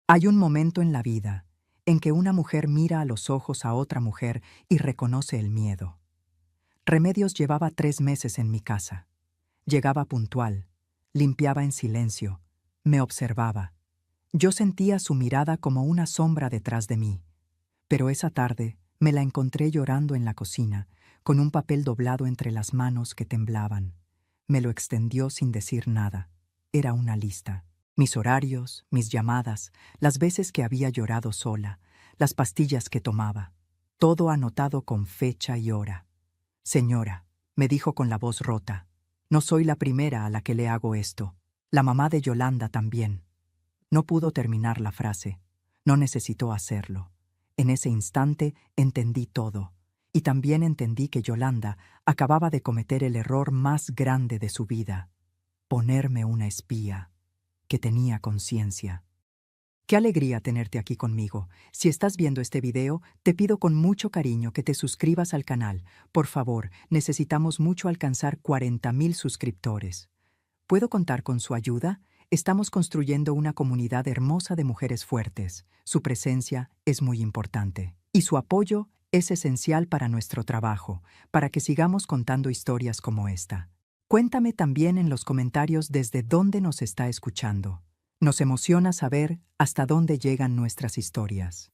Hay un momento en la vida en que una mujer mira a los ojos a otra mujer y reconoce el miedo. Remedios llevaba 3 meses en mi casa. Llegaba puntual, limpiaba en silencio, me observaba. Yo sentía su mirada como una sombra detrás de mí. Pero esa tarde me la encontré llorando en la cocina, con un papel doblado entre las manos que temblaban. Me lo extendió sin decir nada. Era una lista. Mis horarios, mis llamadas, las veces que había llorado sola, las pastillas que tomaba. Todo anotado con fecha y hora. Señora, me dijo con la voz rota, no soy la primera a la que le hago esto. La mamá de Yolanda también. No pudo terminar la frase. No necesitó hacerlo. En ese instante entendí todo. Y también entendí que Yolanda acababa de cometer el error más grande de su vida. Ponerme una espía. Que tenía conciencia. Qué alegría tenerte aquí conmigo. Si estás viendo este video, te pido con mucho cariño que te suscribas al canal. Por favor, necesitamos mucho alcanzar 40,000 suscriptores. ¿Puedo contar con su ayuda? Estamos construyendo una comunidad hermosa de mujeres fuertes. Su presencia es muy importante. Y su apoyo es esencial para nuestro trabajo, para que sigamos contando historias como esta. Cuéntame también en los comentarios desde dónde nos está escuchando. Nos emociona saber hasta dónde llegan nuestras historias.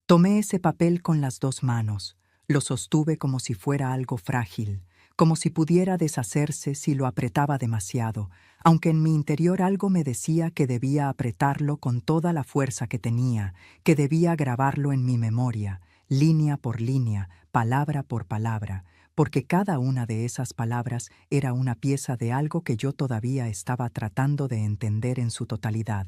Tomé ese papel con las 2 manos, lo sostuve como si fuera algo frágil, como si pudiera deshacerse si lo apretaba demasiado, aunque en mi interior algo me decía que debía apretarlo con toda la fuerza que tenía, que debía grabarlo en mi memoria, línea por línea, palabra por palabra, porque cada una de esas palabras era una pieza de algo que yo todavía estaba tratando de entender en su totalidad.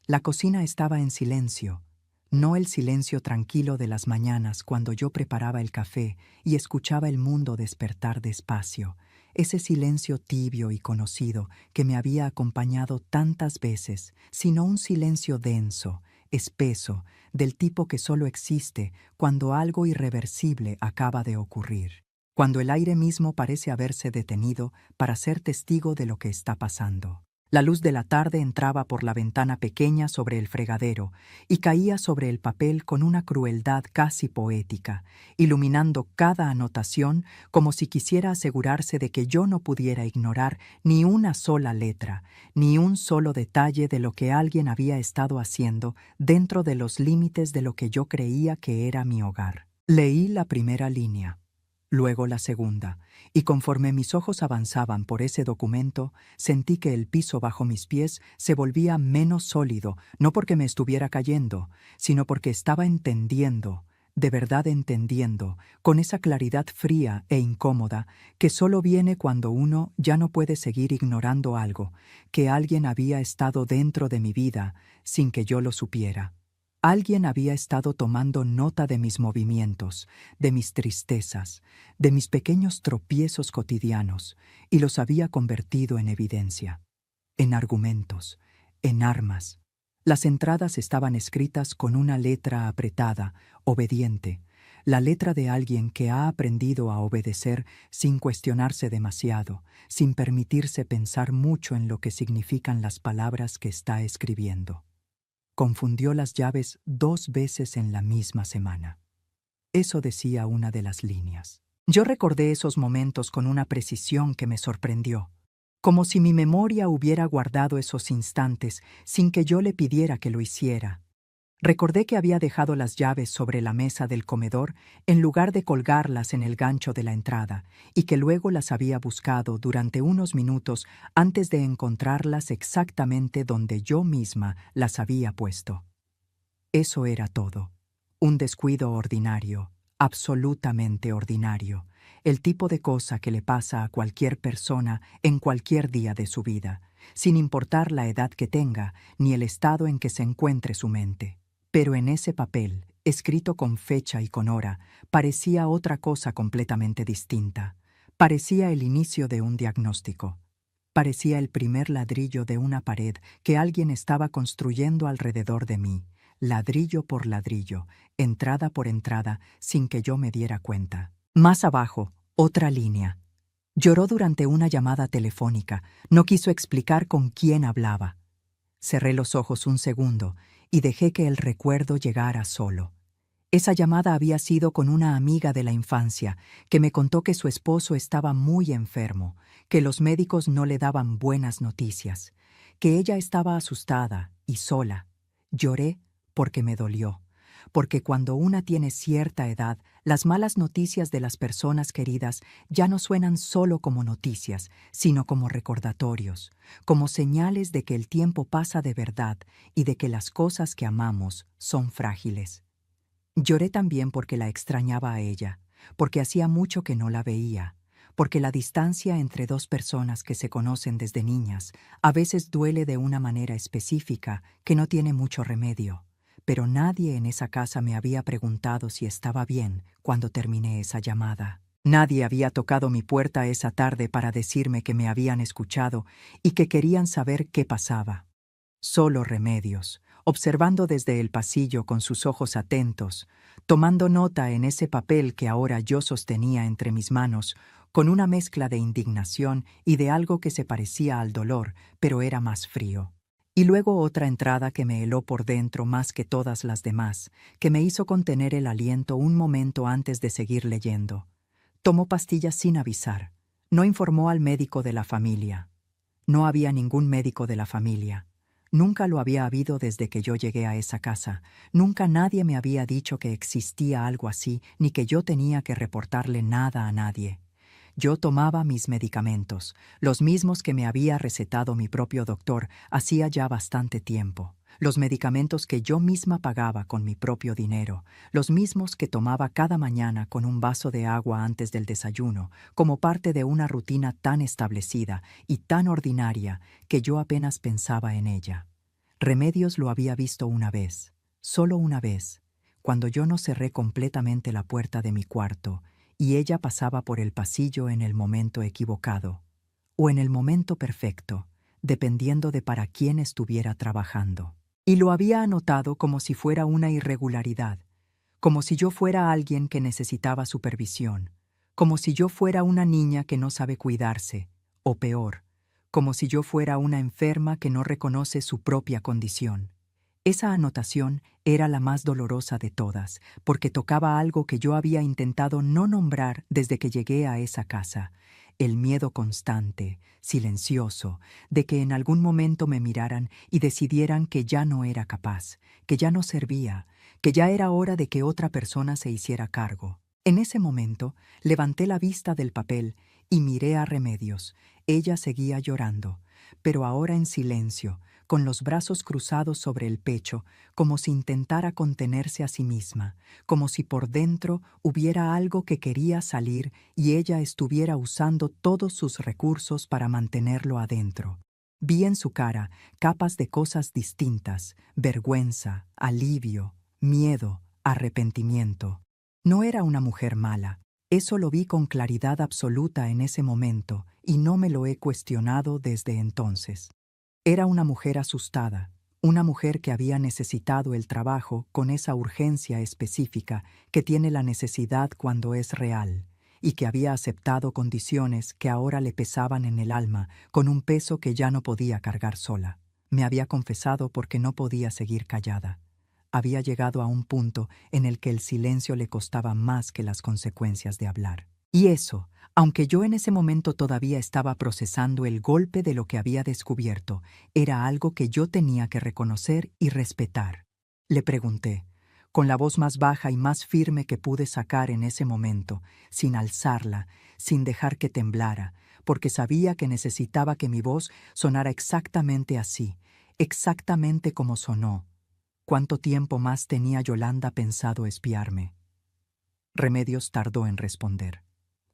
La cocina estaba en silencio, no el silencio tranquilo de las mañanas cuando yo preparaba el café y escuchaba el mundo despertar despacio, ese silencio tibio y conocido que me había acompañado tantas veces, sino un silencio denso, espeso, del tipo que solo existe cuando algo irreversible acaba de ocurrir. Cuando el aire mismo parece haberse detenido para ser testigo de lo que está pasando. La luz de la tarde entraba por la ventana pequeña sobre el fregadero y caía sobre el papel con una crueldad casi poética, iluminando cada anotación como si quisiera asegurarse de que yo no pudiera ignorar ni una sola letra, ni un solo detalle de lo que alguien había estado haciendo dentro de los límites de lo que yo creía que era mi hogar. Leí la primera línea. Luego la segunda, y conforme mis ojos avanzaban por ese documento, sentí que el piso bajo mis pies se volvía menos sólido, no porque me estuviera cayendo, sino porque estaba entendiendo, de verdad entendiendo, con esa claridad fría e incómoda que solo viene cuando uno ya no puede seguir ignorando algo, que alguien había estado dentro de mi vida sin que yo lo supiera. Alguien había estado tomando nota de mis movimientos, de mis tristezas, de mis pequeños tropiezos cotidianos, y los había convertido en evidencia, en argumentos, en armas. Las entradas estaban escritas con una letra apretada, obediente, la letra de alguien que ha aprendido a obedecer sin cuestionarse demasiado, sin permitirse pensar mucho en lo que significan las palabras que está escribiendo. Confundió las llaves 2 veces en la misma semana. Eso decía una de las líneas. Yo recordé esos momentos con una precisión que me sorprendió, como si mi memoria hubiera guardado esos instantes sin que yo le pidiera que lo hiciera. Recordé que había dejado las llaves sobre la mesa del comedor en lugar de colgarlas en el gancho de la entrada y que luego las había buscado durante unos minutos antes de encontrarlas exactamente donde yo misma las había puesto. Eso era todo. Un descuido ordinario, absolutamente ordinario, el tipo de cosa que le pasa a cualquier persona en cualquier día de su vida, sin importar la edad que tenga ni el estado en que se encuentre su mente. Pero en ese papel, escrito con fecha y con hora, parecía otra cosa completamente distinta. Parecía el inicio de un diagnóstico. Parecía el primer ladrillo de una pared que alguien estaba construyendo alrededor de mí, ladrillo por ladrillo, entrada por entrada, sin que yo me diera cuenta. Más abajo, otra línea. Lloró durante una llamada telefónica. No quiso explicar con quién hablaba. Cerré los ojos un segundo y dejé que el recuerdo llegara solo. Esa llamada había sido con una amiga de la infancia que me contó que su esposo estaba muy enfermo, que los médicos no le daban buenas noticias, que ella estaba asustada y sola. Lloré porque me dolió, porque cuando una tiene cierta edad, las malas noticias de las personas queridas ya no suenan solo como noticias, sino como recordatorios, como señales de que el tiempo pasa de verdad y de que las cosas que amamos son frágiles. Lloré también porque la extrañaba a ella, porque hacía mucho que no la veía, porque la distancia entre dos personas que se conocen desde niñas a veces duele de una manera específica que no tiene mucho remedio. Pero nadie en esa casa me había preguntado si estaba bien cuando terminé esa llamada. Nadie había tocado mi puerta esa tarde para decirme que me habían escuchado y que querían saber qué pasaba. Solo Remedios, observando desde el pasillo con sus ojos atentos, tomando nota en ese papel que ahora yo sostenía entre mis manos, con una mezcla de indignación y de algo que se parecía al dolor, pero era más frío. Y luego otra entrada que me heló por dentro más que todas las demás, que me hizo contener el aliento un momento antes de seguir leyendo. Tomó pastillas sin avisar. No informó al médico de la familia. No había ningún médico de la familia. Nunca lo había habido desde que yo llegué a esa casa. Nunca nadie me había dicho que existía algo así, ni que yo tenía que reportarle nada a nadie. Yo tomaba mis medicamentos, los mismos que me había recetado mi propio doctor hacía ya bastante tiempo. Los medicamentos que yo misma pagaba con mi propio dinero, los mismos que tomaba cada mañana con un vaso de agua antes del desayuno, como parte de una rutina tan establecida y tan ordinaria que yo apenas pensaba en ella. Remedios lo había visto una vez, solo una vez, cuando yo no cerré completamente la puerta de mi cuarto y ella pasaba por el pasillo en el momento equivocado, o en el momento perfecto, dependiendo de para quién estuviera trabajando. Y lo había anotado como si fuera una irregularidad, como si yo fuera alguien que necesitaba supervisión, como si yo fuera una niña que no sabe cuidarse, o peor, como si yo fuera una enferma que no reconoce su propia condición. Esa anotación era la más dolorosa de todas, porque tocaba algo que yo había intentado no nombrar desde que llegué a esa casa, el miedo constante, silencioso, de que en algún momento me miraran y decidieran que ya no era capaz, que ya no servía, que ya era hora de que otra persona se hiciera cargo. En ese momento, levanté la vista del papel y miré a Remedios. Ella seguía llorando, pero ahora en silencio, con los brazos cruzados sobre el pecho, como si intentara contenerse a sí misma, como si por dentro hubiera algo que quería salir y ella estuviera usando todos sus recursos para mantenerlo adentro. Vi en su cara capas de cosas distintas: vergüenza, alivio, miedo, arrepentimiento. No era una mujer mala. Eso lo vi con claridad absoluta en ese momento y no me lo he cuestionado desde entonces. Era una mujer asustada, una mujer que había necesitado el trabajo con esa urgencia específica que tiene la necesidad cuando es real, y que había aceptado condiciones que ahora le pesaban en el alma con un peso que ya no podía cargar sola. Me había confesado porque no podía seguir callada. Había llegado a un punto en el que el silencio le costaba más que las consecuencias de hablar. Y eso, aunque yo en ese momento todavía estaba procesando el golpe de lo que había descubierto, era algo que yo tenía que reconocer y respetar. Le pregunté, con la voz más baja y más firme que pude sacar en ese momento, sin alzarla, sin dejar que temblara, porque sabía que necesitaba que mi voz sonara exactamente así, exactamente como sonó. ¿Cuánto tiempo más tenía Yolanda pensado espiarme? Remedios tardó en responder.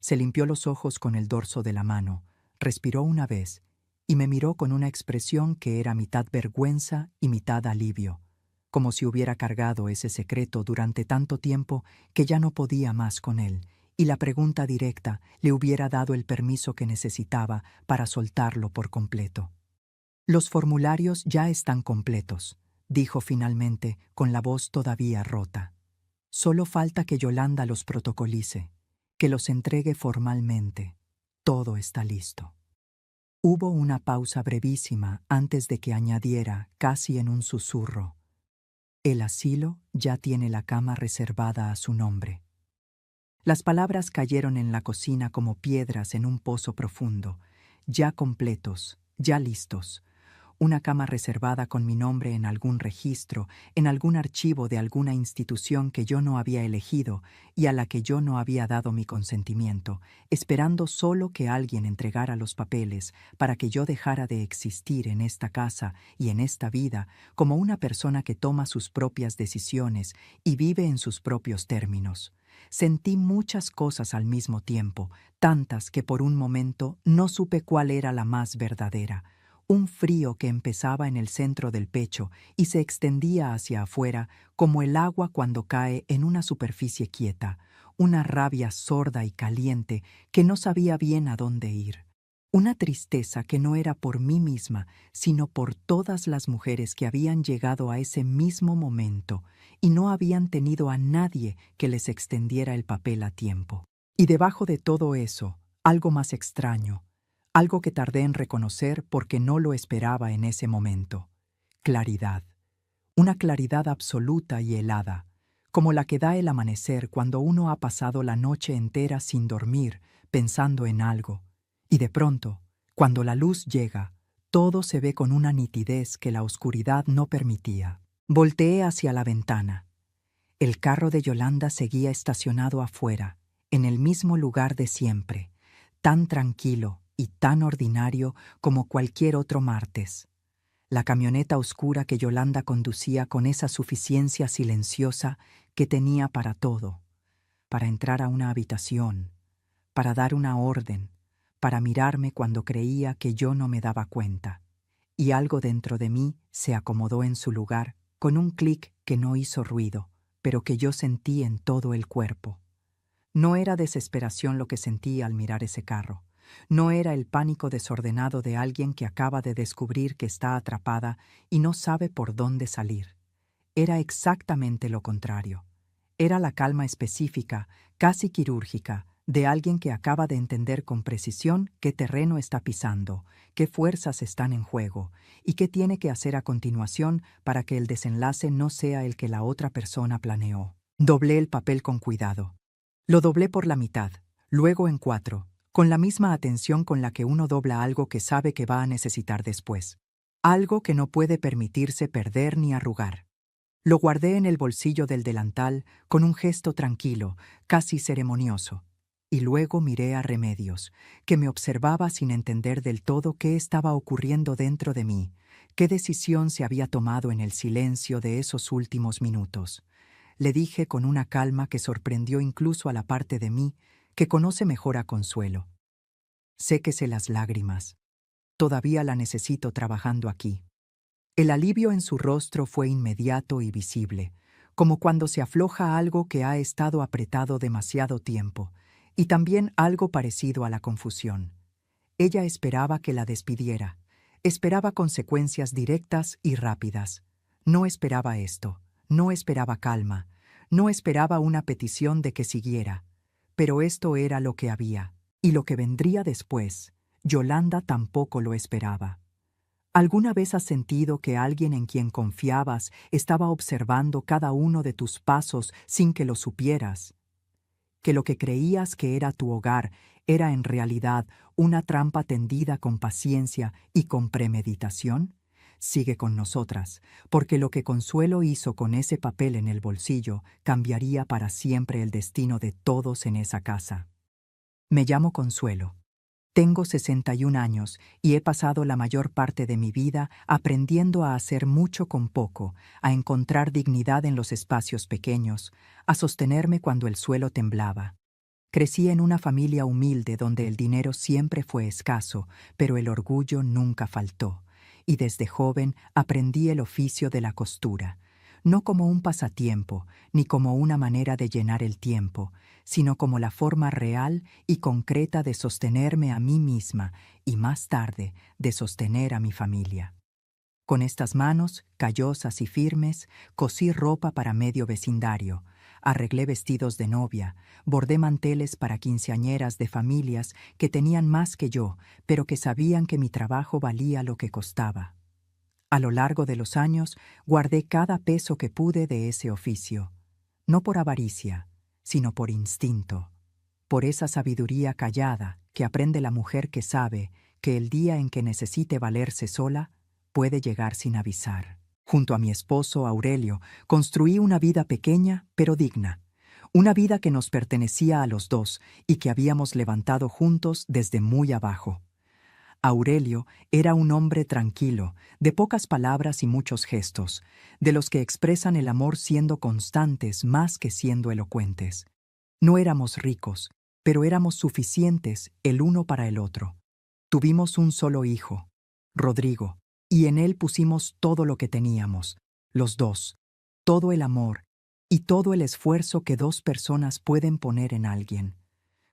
Se limpió los ojos con el dorso de la mano, respiró una vez y me miró con una expresión que era mitad vergüenza y mitad alivio, como si hubiera cargado ese secreto durante tanto tiempo que ya no podía más con él, y la pregunta directa le hubiera dado el permiso que necesitaba para soltarlo por completo. Los formularios ya están completos, dijo finalmente con la voz todavía rota. Solo falta que Yolanda los protocolice, que los entregue formalmente. Todo está listo. Hubo una pausa brevísima antes de que añadiera, casi en un susurro: «El asilo ya tiene la cama reservada a su nombre». Las palabras cayeron en la cocina como piedras en un pozo profundo, ya completos, ya listos. Una cama reservada con mi nombre en algún registro, en algún archivo de alguna institución que yo no había elegido y a la que yo no había dado mi consentimiento, esperando solo que alguien entregara los papeles para que yo dejara de existir en esta casa y en esta vida como una persona que toma sus propias decisiones y vive en sus propios términos. Sentí muchas cosas al mismo tiempo, tantas que por un momento no supe cuál era la más verdadera. Un frío que empezaba en el centro del pecho y se extendía hacia afuera como el agua cuando cae en una superficie quieta, una rabia sorda y caliente que no sabía bien a dónde ir. Una tristeza que no era por mí misma, sino por todas las mujeres que habían llegado a ese mismo momento y no habían tenido a nadie que les extendiera el papel a tiempo. Y debajo de todo eso, algo más extraño, algo que tardé en reconocer porque no lo esperaba en ese momento: claridad. Una claridad absoluta y helada, como la que da el amanecer cuando uno ha pasado la noche entera sin dormir, pensando en algo. Y de pronto, cuando la luz llega, todo se ve con una nitidez que la oscuridad no permitía. Volteé hacia la ventana. El carro de Yolanda seguía estacionado afuera, en el mismo lugar de siempre, tan tranquilo y tan ordinario como cualquier otro martes. La camioneta oscura que Yolanda conducía con esa suficiencia silenciosa que tenía para todo, para entrar a una habitación, para dar una orden, para mirarme cuando creía que yo no me daba cuenta. Y algo dentro de mí se acomodó en su lugar con un clic que no hizo ruido, pero que yo sentí en todo el cuerpo. No era desesperación lo que sentí al mirar ese carro. No era el pánico desordenado de alguien que acaba de descubrir que está atrapada y no sabe por dónde salir. Era exactamente lo contrario. Era la calma específica, casi quirúrgica, de alguien que acaba de entender con precisión qué terreno está pisando, qué fuerzas están en juego y qué tiene que hacer a continuación para que el desenlace no sea el que la otra persona planeó. Doblé el papel con cuidado. Lo doblé por la mitad, luego en 4, con la misma atención con la que uno dobla algo que sabe que va a necesitar después. Algo que no puede permitirse perder ni arrugar. Lo guardé en el bolsillo del delantal con un gesto tranquilo, casi ceremonioso. Y luego miré a Remedios, que me observaba sin entender del todo qué estaba ocurriendo dentro de mí, qué decisión se había tomado en el silencio de esos últimos minutos. Le dije con una calma que sorprendió incluso a la parte de mí que conoce mejor a Consuelo: séquese las lágrimas. Todavía la necesito trabajando aquí. El alivio en su rostro fue inmediato y visible, como cuando se afloja algo que ha estado apretado demasiado tiempo, y también algo parecido a la confusión. Ella esperaba que la despidiera, esperaba consecuencias directas y rápidas. No esperaba esto, no esperaba calma, no esperaba una petición de que siguiera. Pero esto era lo que había, y lo que vendría después, Yolanda tampoco lo esperaba. ¿Alguna vez has sentido que alguien en quien confiabas estaba observando cada uno de tus pasos sin que lo supieras? Que lo que creías que era tu hogar era en realidad una trampa tendida con paciencia y con premeditación? Sigue con nosotras, porque lo que Consuelo hizo con ese papel en el bolsillo cambiaría para siempre el destino de todos en esa casa. Me llamo Consuelo. Tengo 61 años y he pasado la mayor parte de mi vida aprendiendo a hacer mucho con poco, a encontrar dignidad en los espacios pequeños, a sostenerme cuando el suelo temblaba. Crecí en una familia humilde donde el dinero siempre fue escaso, pero el orgullo nunca faltó, y desde joven aprendí el oficio de la costura, no como un pasatiempo, ni como una manera de llenar el tiempo, sino como la forma real y concreta de sostenerme a mí misma y más tarde de sostener a mi familia. Con estas manos, callosas y firmes, cosí ropa para medio vecindario, arreglé vestidos de novia, bordé manteles para quinceañeras de familias que tenían más que yo, pero que sabían que mi trabajo valía lo que costaba. A lo largo de los años, guardé cada peso que pude de ese oficio, no por avaricia, sino por instinto, por esa sabiduría callada que aprende la mujer que sabe que el día en que necesite valerse sola, puede llegar sin avisar. Junto a mi esposo Aurelio, construí una vida pequeña pero digna, una vida que nos pertenecía a los dos y que habíamos levantado juntos desde muy abajo. Aurelio era un hombre tranquilo, de pocas palabras y muchos gestos, de los que expresan el amor siendo constantes más que siendo elocuentes. No éramos ricos, pero éramos suficientes el uno para el otro. Tuvimos un solo hijo, Rodrigo, y en él pusimos todo lo que teníamos, los dos, todo el amor y todo el esfuerzo que dos personas pueden poner en alguien.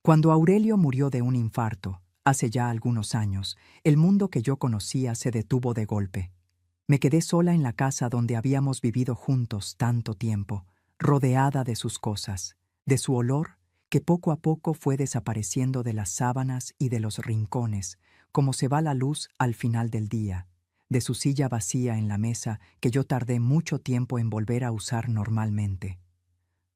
Cuando Aurelio murió de un infarto, hace ya algunos años, el mundo que yo conocía se detuvo de golpe. Me quedé sola en la casa donde habíamos vivido juntos tanto tiempo, rodeada de sus cosas, de su olor, que poco a poco fue desapareciendo de las sábanas y de los rincones, como se va la luz al final del día, de su silla vacía en la mesa que yo tardé mucho tiempo en volver a usar normalmente.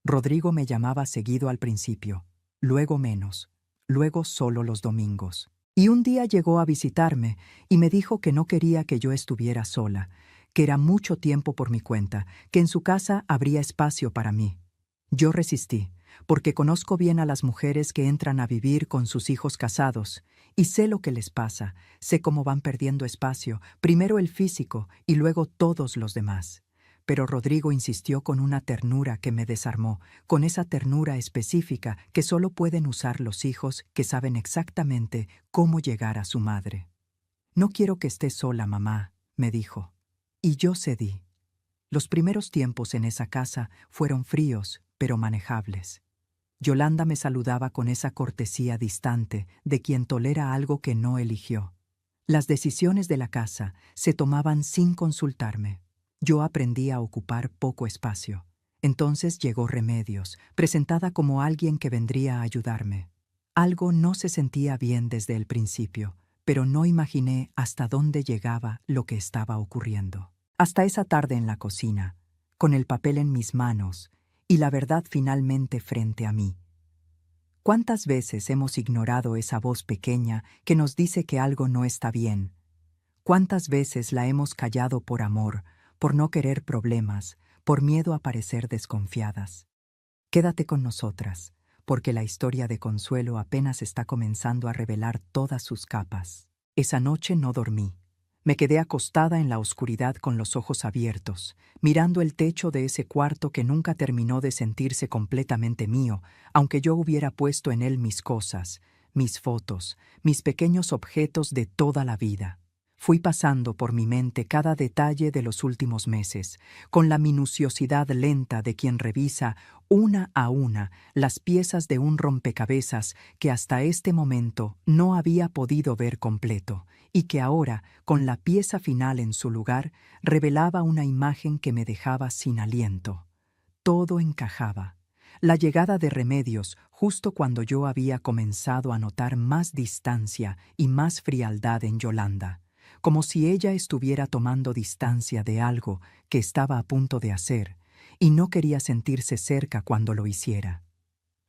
Rodrigo me llamaba seguido al principio, luego menos, luego solo los domingos. Y un día llegó a visitarme y me dijo que no quería que yo estuviera sola, que era mucho tiempo por mi cuenta, que en su casa habría espacio para mí. Yo resistí, porque conozco bien a las mujeres que entran a vivir con sus hijos casados, y sé lo que les pasa, sé cómo van perdiendo espacio, primero el físico y luego todos los demás. Pero Rodrigo insistió con una ternura que me desarmó, con esa ternura específica que solo pueden usar los hijos que saben exactamente cómo llegar a su madre. «No quiero que estés sola, mamá», me dijo. Y yo cedí. Los primeros tiempos en esa casa fueron fríos, pero manejables. Yolanda me saludaba con esa cortesía distante de quien tolera algo que no eligió. Las decisiones de la casa se tomaban sin consultarme. Yo aprendí a ocupar poco espacio. Entonces llegó Remedios, presentada como alguien que vendría a ayudarme. Algo no se sentía bien desde el principio, pero no imaginé hasta dónde llegaba lo que estaba ocurriendo. Hasta esa tarde en la cocina, con el papel en mis manos y la verdad finalmente frente a mí. ¿Cuántas veces hemos ignorado esa voz pequeña que nos dice que algo no está bien? ¿Cuántas veces la hemos callado por amor, por no querer problemas, por miedo a parecer desconfiadas? Quédate con nosotras, porque la historia de Consuelo apenas está comenzando a revelar todas sus capas. Esa noche no dormí. Me quedé acostada en la oscuridad con los ojos abiertos, mirando el techo de ese cuarto que nunca terminó de sentirse completamente mío, aunque yo hubiera puesto en él mis cosas, mis fotos, mis pequeños objetos de toda la vida. Fui pasando por mi mente cada detalle de los últimos meses, con la minuciosidad lenta de quien revisa una a una las piezas de un rompecabezas que hasta este momento no había podido ver completo, y que ahora, con la pieza final en su lugar, revelaba una imagen que me dejaba sin aliento. Todo encajaba. La llegada de Remedios, justo cuando yo había comenzado a notar más distancia y más frialdad en Yolanda, como si ella estuviera tomando distancia de algo que estaba a punto de hacer, y no quería sentirse cerca cuando lo hiciera.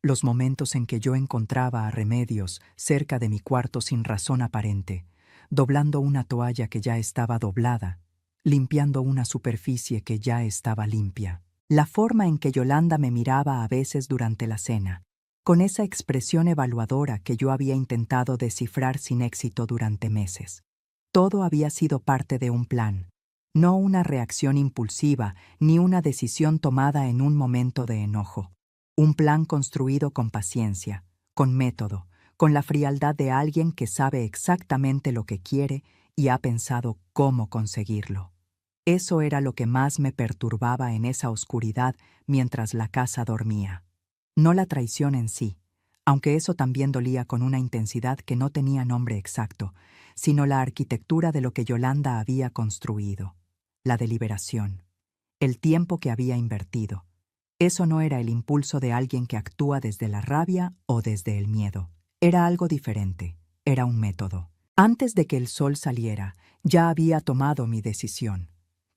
Los momentos en que yo encontraba a Remedios cerca de mi cuarto sin razón aparente, doblando una toalla que ya estaba doblada, limpiando una superficie que ya estaba limpia. La forma en que Yolanda me miraba a veces durante la cena, con esa expresión evaluadora que yo había intentado descifrar sin éxito durante meses. Todo había sido parte de un plan, no una reacción impulsiva ni una decisión tomada en un momento de enojo. Un plan construido con paciencia, con método, con la frialdad de alguien que sabe exactamente lo que quiere y ha pensado cómo conseguirlo. Eso era lo que más me perturbaba en esa oscuridad mientras la casa dormía. No la traición en sí, aunque eso también dolía con una intensidad que no tenía nombre exacto, sino la arquitectura de lo que Yolanda había construido, la deliberación, el tiempo que había invertido, Eso no era el impulso de alguien que actúa desde la rabia o desde el miedo. Era algo diferente. Era un método. Antes de que el sol saliera, ya había tomado mi decisión.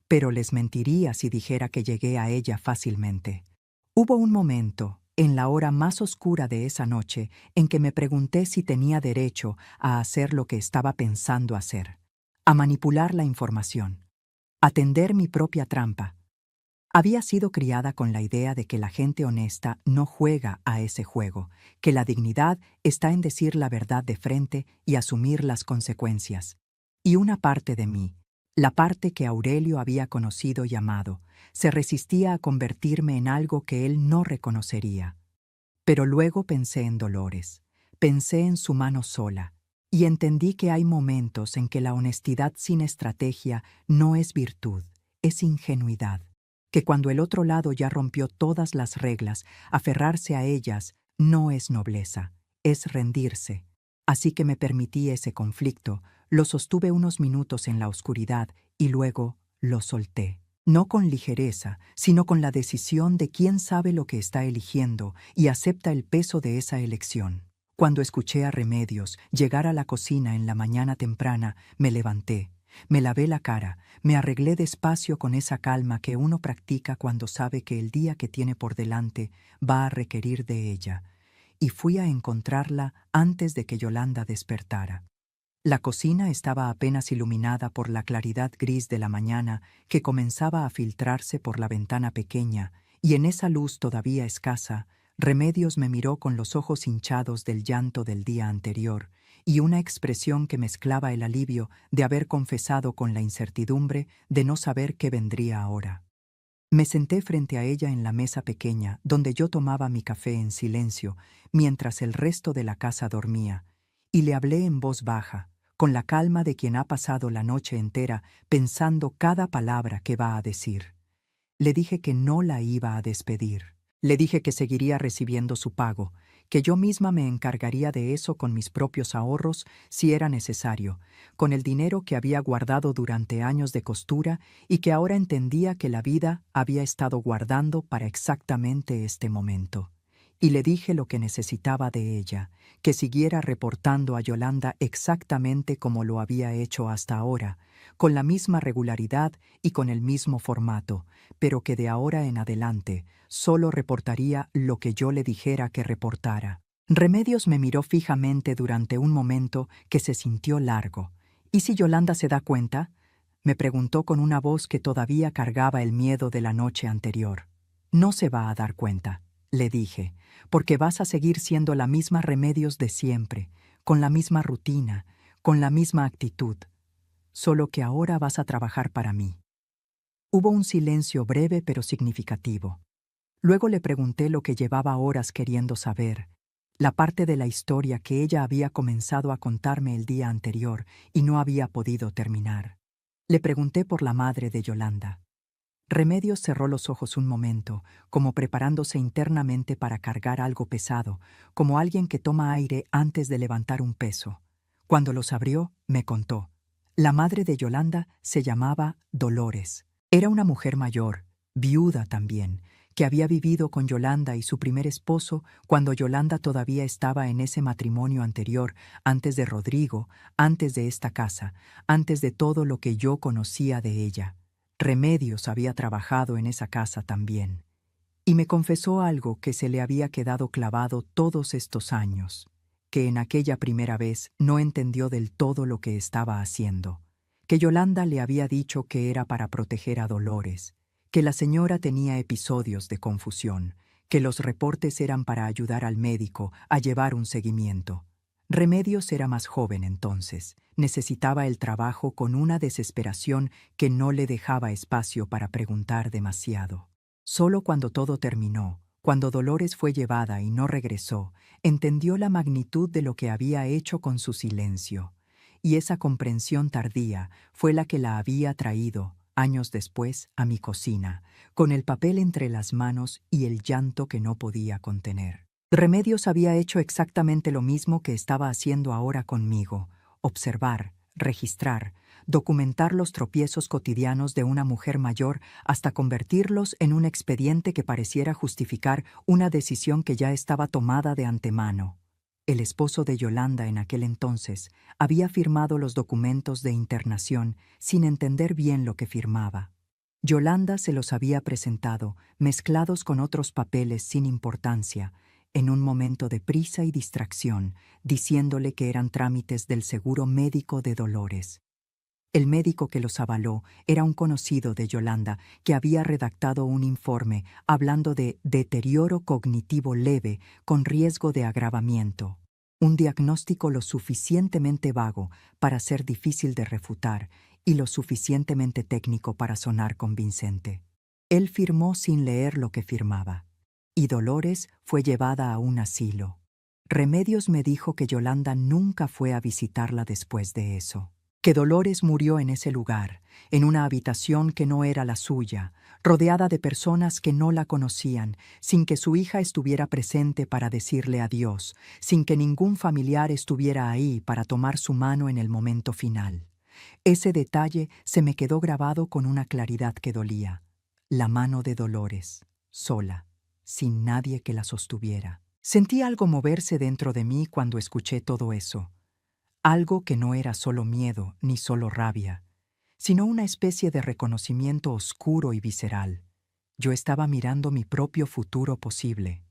Pero les mentiría si dijera que llegué a ella fácilmente. Hubo un momento, en la hora más oscura de esa noche, en que me pregunté si tenía derecho a hacer lo que estaba pensando hacer, a manipular la información, a tender mi propia trampa. Había sido criada con la idea de que la gente honesta no juega a ese juego, que la dignidad está en decir la verdad de frente y asumir las consecuencias. Y una parte de mí, la parte que Aurelio había conocido y amado, se resistía a convertirme en algo que él no reconocería. Pero luego pensé en Dolores, pensé en su mano sola, y entendí que hay momentos en que la honestidad sin estrategia no es virtud, es ingenuidad, que cuando el otro lado ya rompió todas las reglas, aferrarse a ellas no es nobleza, es rendirse. Así que me permití ese conflicto, lo sostuve unos minutos en la oscuridad y luego lo solté. No con ligereza, sino con la decisión de quien sabe lo que está eligiendo y acepta el peso de esa elección. Cuando escuché a Remedios llegar a la cocina en la mañana temprana, me levanté, me lavé la cara, me arreglé despacio con esa calma que uno practica cuando sabe que el día que tiene por delante va a requerir de ella, y fui a encontrarla antes de que Yolanda despertara. La cocina estaba apenas iluminada por la claridad gris de la mañana que comenzaba a filtrarse por la ventana pequeña, y en esa luz todavía escasa, Remedios me miró con los ojos hinchados del llanto del día anterior y una expresión que mezclaba el alivio de haber confesado con la incertidumbre de no saber qué vendría ahora. Me senté frente a ella en la mesa pequeña, donde yo tomaba mi café en silencio, mientras el resto de la casa dormía, y le hablé en voz baja, con la calma de quien ha pasado la noche entera pensando cada palabra que va a decir. Le dije que no la iba a despedir. Le dije que seguiría recibiendo su pago, que yo misma me encargaría de eso con mis propios ahorros si era necesario, con el dinero que había guardado durante años de costura y que ahora entendía que la vida había estado guardando para exactamente este momento. Y le dije lo que necesitaba de ella, que siguiera reportando a Yolanda exactamente como lo había hecho hasta ahora, con la misma regularidad y con el mismo formato, pero que de ahora en adelante solo reportaría lo que yo le dijera que reportara. Remedios me miró fijamente durante un momento que se sintió largo. ¿Y si Yolanda se da cuenta?, me preguntó con una voz que todavía cargaba el miedo de la noche anterior. No se va a dar cuenta, le dije, porque vas a seguir siendo la misma Remedios de siempre, con la misma rutina, con la misma actitud, solo que ahora vas a trabajar para mí. Hubo un silencio breve pero significativo. Luego le pregunté lo que llevaba horas queriendo saber, la parte de la historia que ella había comenzado a contarme el día anterior y no había podido terminar. Le pregunté por la madre de Yolanda. Remedios cerró los ojos un momento, como preparándose internamente para cargar algo pesado, como alguien que toma aire antes de levantar un peso. Cuando los abrió, me contó. La madre de Yolanda se llamaba Dolores. Era una mujer mayor, viuda también, que había vivido con Yolanda y su primer esposo cuando Yolanda todavía estaba en ese matrimonio anterior, antes de Rodrigo, antes de esta casa, antes de todo lo que yo conocía de ella. Remedios había trabajado en esa casa también. Y me confesó algo que se le había quedado clavado todos estos años, que en aquella primera vez no entendió del todo lo que estaba haciendo, que Yolanda le había dicho que era para proteger a Dolores, que la señora tenía episodios de confusión, que los reportes eran para ayudar al médico a llevar un seguimiento. Remedios era más joven entonces, necesitaba el trabajo con una desesperación que no le dejaba espacio para preguntar demasiado. Solo cuando todo terminó, cuando Dolores fue llevada y no regresó, entendió la magnitud de lo que había hecho con su silencio, y esa comprensión tardía fue la que la había traído, años después, a mi cocina, con el papel entre las manos y el llanto que no podía contener. Remedios había hecho exactamente lo mismo que estaba haciendo ahora conmigo: observar, registrar, documentar los tropiezos cotidianos de una mujer mayor hasta convertirlos en un expediente que pareciera justificar una decisión que ya estaba tomada de antemano. El esposo de Yolanda en aquel entonces había firmado los documentos de internación sin entender bien lo que firmaba. Yolanda se los había presentado, mezclados con otros papeles sin importancia, en un momento de prisa y distracción, diciéndole que eran trámites del seguro médico de Dolores. El médico que los avaló era un conocido de Yolanda que había redactado un informe hablando de deterioro cognitivo leve con riesgo de agravamiento. Un diagnóstico lo suficientemente vago para ser difícil de refutar y lo suficientemente técnico para sonar convincente. Él firmó sin leer lo que firmaba, y Dolores fue llevada a un asilo. Remedios me dijo que Yolanda nunca fue a visitarla después de eso, que Dolores murió en ese lugar, en una habitación que no era la suya, rodeada de personas que no la conocían, sin que su hija estuviera presente para decirle adiós, sin que ningún familiar estuviera ahí para tomar su mano en el momento final. Ese detalle se me quedó grabado con una claridad que dolía. La mano de Dolores, sola, sin nadie que la sostuviera. Sentí algo moverse dentro de mí cuando escuché todo eso. Algo que no era solo miedo ni solo rabia, sino una especie de reconocimiento oscuro y visceral. Yo estaba mirando mi propio futuro posible.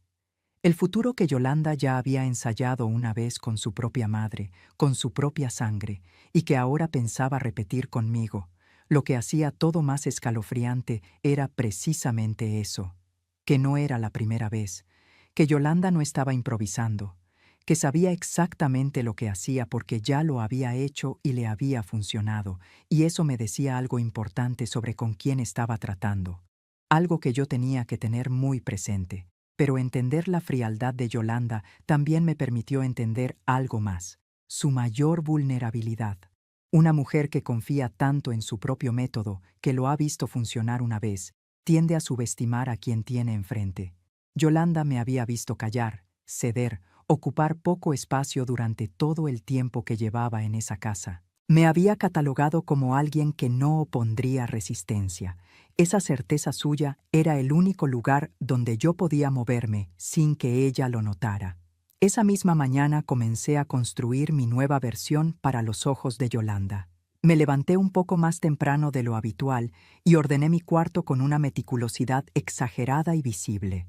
El futuro que Yolanda ya había ensayado una vez con su propia madre, con su propia sangre, y que ahora pensaba repetir conmigo. Lo que hacía todo más escalofriante era precisamente eso, que no era la primera vez, que Yolanda no estaba improvisando, que sabía exactamente lo que hacía porque ya lo había hecho y le había funcionado, y eso me decía algo importante sobre con quién estaba tratando, algo que yo tenía que tener muy presente. Pero entender la frialdad de Yolanda también me permitió entender algo más, su mayor vulnerabilidad. Una mujer que confía tanto en su propio método, que lo ha visto funcionar una vez, tiende a subestimar a quien tiene enfrente. Yolanda me había visto callar, ceder, ocupar poco espacio durante todo el tiempo que llevaba en esa casa. Me había catalogado como alguien que no opondría resistencia. Esa certeza suya era el único lugar donde yo podía moverme sin que ella lo notara. Esa misma mañana comencé a construir mi nueva versión para los ojos de Yolanda. Me levanté un poco más temprano de lo habitual y ordené mi cuarto con una meticulosidad exagerada y visible.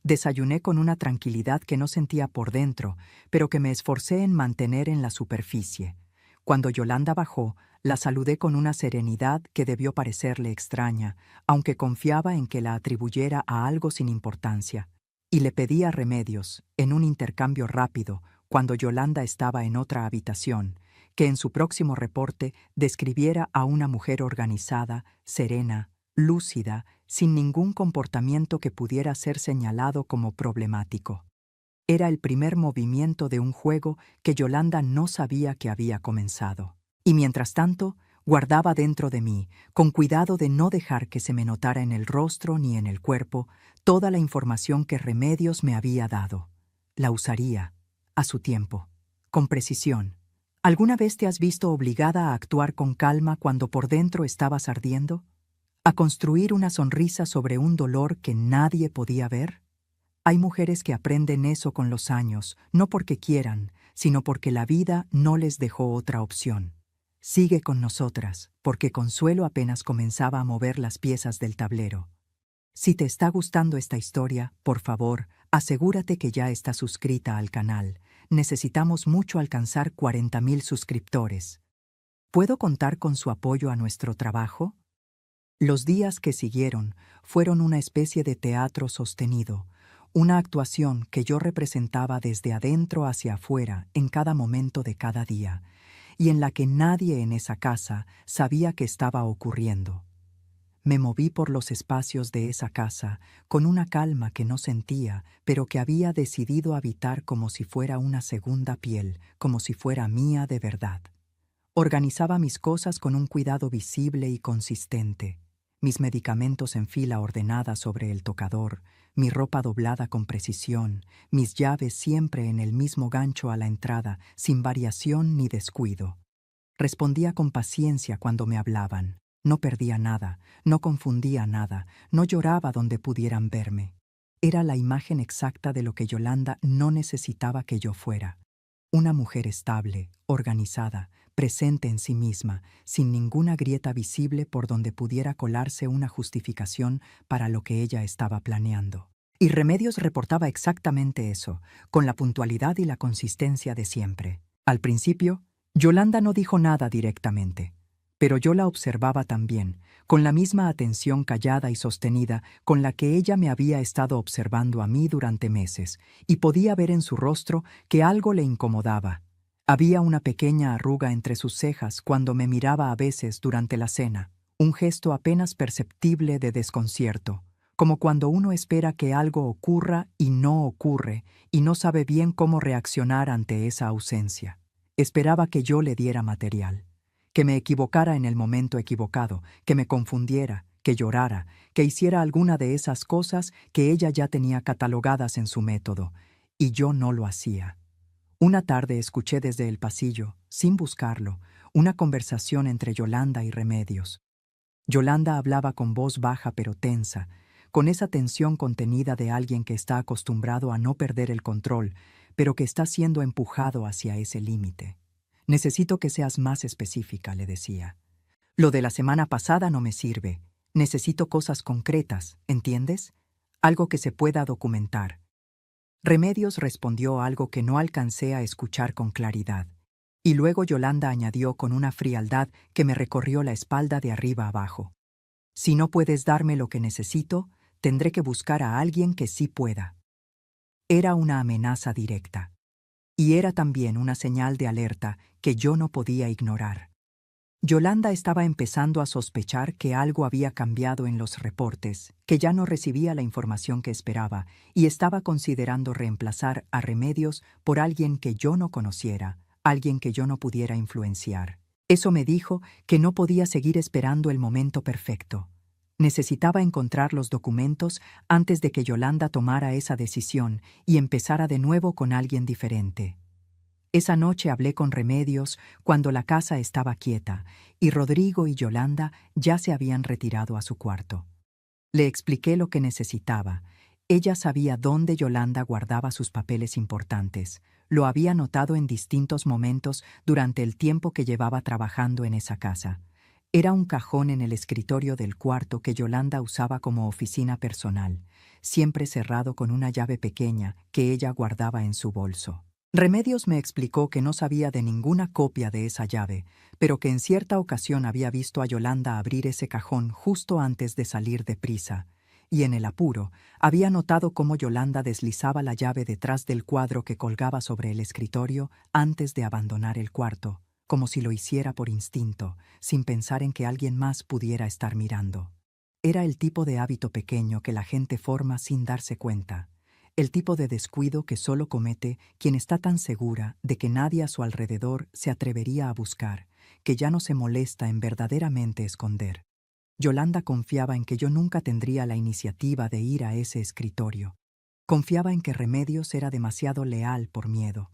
Desayuné con una tranquilidad que no sentía por dentro, pero que me esforcé en mantener en la superficie. Cuando Yolanda bajó, la saludé con una serenidad que debió parecerle extraña, aunque confiaba en que la atribuyera a algo sin importancia. Y le pedía Remedios, en un intercambio rápido, cuando Yolanda estaba en otra habitación, que en su próximo reporte describiera a una mujer organizada, serena, lúcida, sin ningún comportamiento que pudiera ser señalado como problemático. Era el primer movimiento de un juego que Yolanda no sabía que había comenzado. Y mientras tanto, guardaba dentro de mí, con cuidado de no dejar que se me notara en el rostro ni en el cuerpo, toda la información que Remedios me había dado. La usaría, a su tiempo, con precisión. ¿Alguna vez te has visto obligada a actuar con calma cuando por dentro estabas ardiendo? ¿A construir una sonrisa sobre un dolor que nadie podía ver? Hay mujeres que aprenden eso con los años, no porque quieran, sino porque la vida no les dejó otra opción. Sigue con nosotras, porque Consuelo apenas comenzaba a mover las piezas del tablero. Si te está gustando esta historia, por favor, asegúrate que ya está suscrita al canal. Necesitamos mucho alcanzar 40,000 suscriptores. ¿Puedo contar con su apoyo a nuestro trabajo? Los días que siguieron fueron una especie de teatro sostenido, una actuación que yo representaba desde adentro hacia afuera en cada momento de cada día, y en la que nadie en esa casa sabía que estaba ocurriendo. Me moví por los espacios de esa casa con una calma que no sentía, pero que había decidido habitar como si fuera una segunda piel, como si fuera mía de verdad. Organizaba mis cosas con un cuidado visible y consistente, mis medicamentos en fila ordenada sobre el tocador, mi ropa doblada con precisión, mis llaves siempre en el mismo gancho a la entrada, sin variación ni descuido. Respondía con paciencia cuando me hablaban. No perdía nada, no confundía nada, no lloraba donde pudieran verme. Era la imagen exacta de lo que Yolanda no necesitaba que yo fuera. Una mujer estable, organizada, presente en sí misma, sin ninguna grieta visible por donde pudiera colarse una justificación para lo que ella estaba planeando. Y Remedios reportaba exactamente eso, con la puntualidad y la consistencia de siempre. Al principio, Yolanda no dijo nada directamente, pero yo la observaba también, con la misma atención callada y sostenida con la que ella me había estado observando a mí durante meses, y podía ver en su rostro que algo le incomodaba. Había una pequeña arruga entre sus cejas cuando me miraba a veces durante la cena, un gesto apenas perceptible de desconcierto, como cuando uno espera que algo ocurra y no ocurre, y no sabe bien cómo reaccionar ante esa ausencia. Esperaba que yo le diera material, que me equivocara en el momento equivocado, que me confundiera, que llorara, que hiciera alguna de esas cosas que ella ya tenía catalogadas en su método, y yo no lo hacía. Una tarde escuché desde el pasillo, sin buscarlo, una conversación entre Yolanda y Remedios. Yolanda hablaba con voz baja pero tensa, con esa tensión contenida de alguien que está acostumbrado a no perder el control, pero que está siendo empujado hacia ese límite. Necesito que seas más específica, le decía. Lo de la semana pasada no me sirve. Necesito cosas concretas, ¿entiendes? Algo que se pueda documentar. Remedios respondió algo que no alcancé a escuchar con claridad. Y luego Yolanda añadió con una frialdad que me recorrió la espalda de arriba abajo. Si no puedes darme lo que necesito, tendré que buscar a alguien que sí pueda. Era una amenaza directa. Y era también una señal de alerta que yo no podía ignorar. Yolanda estaba empezando a sospechar que algo había cambiado en los reportes, que ya no recibía la información que esperaba y estaba considerando reemplazar a Remedios por alguien que yo no conociera, alguien que yo no pudiera influenciar. Eso me dijo que no podía seguir esperando el momento perfecto. Necesitaba encontrar los documentos antes de que Yolanda tomara esa decisión y empezara de nuevo con alguien diferente. Esa noche hablé con Remedios cuando la casa estaba quieta y Rodrigo y Yolanda ya se habían retirado a su cuarto. Le expliqué lo que necesitaba. Ella sabía dónde Yolanda guardaba sus papeles importantes. Lo había notado en distintos momentos durante el tiempo que llevaba trabajando en esa casa. Era un cajón en el escritorio del cuarto que Yolanda usaba como oficina personal, siempre cerrado con una llave pequeña que ella guardaba en su bolso. Remedios me explicó que no sabía de ninguna copia de esa llave, pero que en cierta ocasión había visto a Yolanda abrir ese cajón justo antes de salir deprisa, y en el apuro había notado cómo Yolanda deslizaba la llave detrás del cuadro que colgaba sobre el escritorio antes de abandonar el cuarto, como si lo hiciera por instinto, sin pensar en que alguien más pudiera estar mirando. Era el tipo de hábito pequeño que la gente forma sin darse cuenta. El tipo de descuido que solo comete quien está tan segura de que nadie a su alrededor se atrevería a buscar, que ya no se molesta en verdaderamente esconder. Yolanda confiaba en que yo nunca tendría la iniciativa de ir a ese escritorio. Confiaba en que Remedios era demasiado leal por miedo.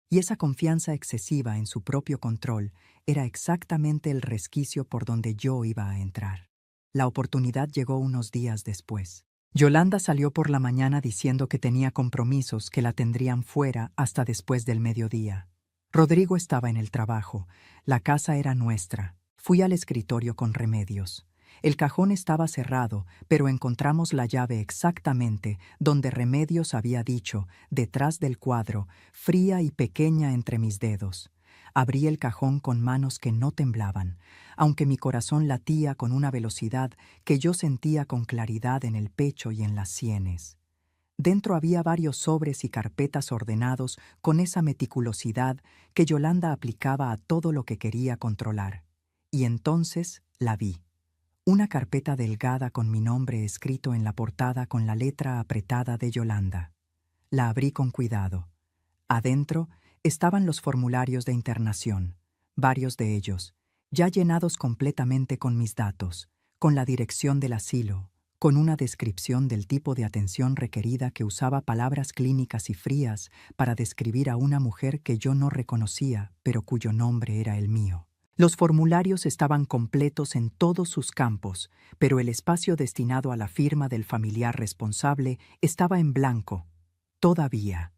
Y esa confianza excesiva en su propio control era exactamente el resquicio por donde yo iba a entrar. La oportunidad llegó unos días después. Yolanda salió por la mañana diciendo que tenía compromisos que la tendrían fuera hasta después del mediodía. Rodrigo estaba en el trabajo. La casa era nuestra. Fui al escritorio con Remedios. El cajón estaba cerrado, pero encontramos la llave exactamente donde Remedios había dicho, detrás del cuadro, fría y pequeña entre mis dedos. Abrí el cajón con manos que no temblaban, aunque mi corazón latía con una velocidad que yo sentía con claridad en el pecho y en las sienes. Dentro había varios sobres y carpetas ordenados con esa meticulosidad que Yolanda aplicaba a todo lo que quería controlar. Y entonces la vi. Una carpeta delgada con mi nombre escrito en la portada con la letra apretada de Yolanda. La abrí con cuidado. Adentro estaban los formularios de internación, varios de ellos, ya llenados completamente con mis datos, con la dirección del asilo, con una descripción del tipo de atención requerida que usaba palabras clínicas y frías para describir a una mujer que yo no reconocía, pero cuyo nombre era el mío. Los formularios estaban completos en todos sus campos, pero el espacio destinado a la firma del familiar responsable estaba en blanco. Todavía.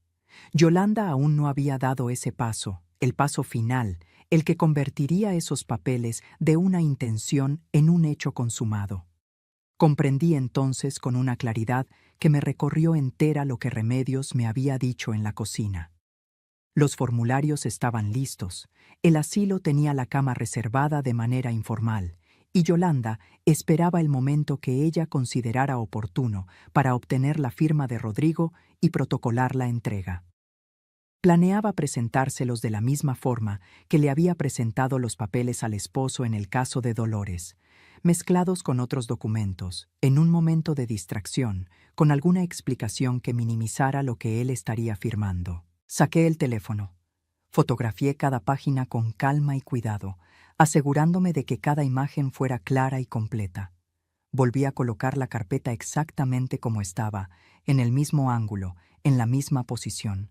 Yolanda aún no había dado ese paso, el paso final, el que convertiría esos papeles de una intención en un hecho consumado. Comprendí entonces con una claridad que me recorrió entera lo que Remedios me había dicho en la cocina. Los formularios estaban listos, el asilo tenía la cama reservada de manera informal, y Yolanda esperaba el momento que ella considerara oportuno para obtener la firma de Rodrigo y protocolar la entrega. Planeaba presentárselos de la misma forma que le había presentado los papeles al esposo en el caso de Dolores, mezclados con otros documentos, en un momento de distracción, con alguna explicación que minimizara lo que él estaría firmando. Saqué el teléfono. Fotografié cada página con calma y cuidado, asegurándome de que cada imagen fuera clara y completa. Volví a colocar la carpeta exactamente como estaba, en el mismo ángulo, en la misma posición.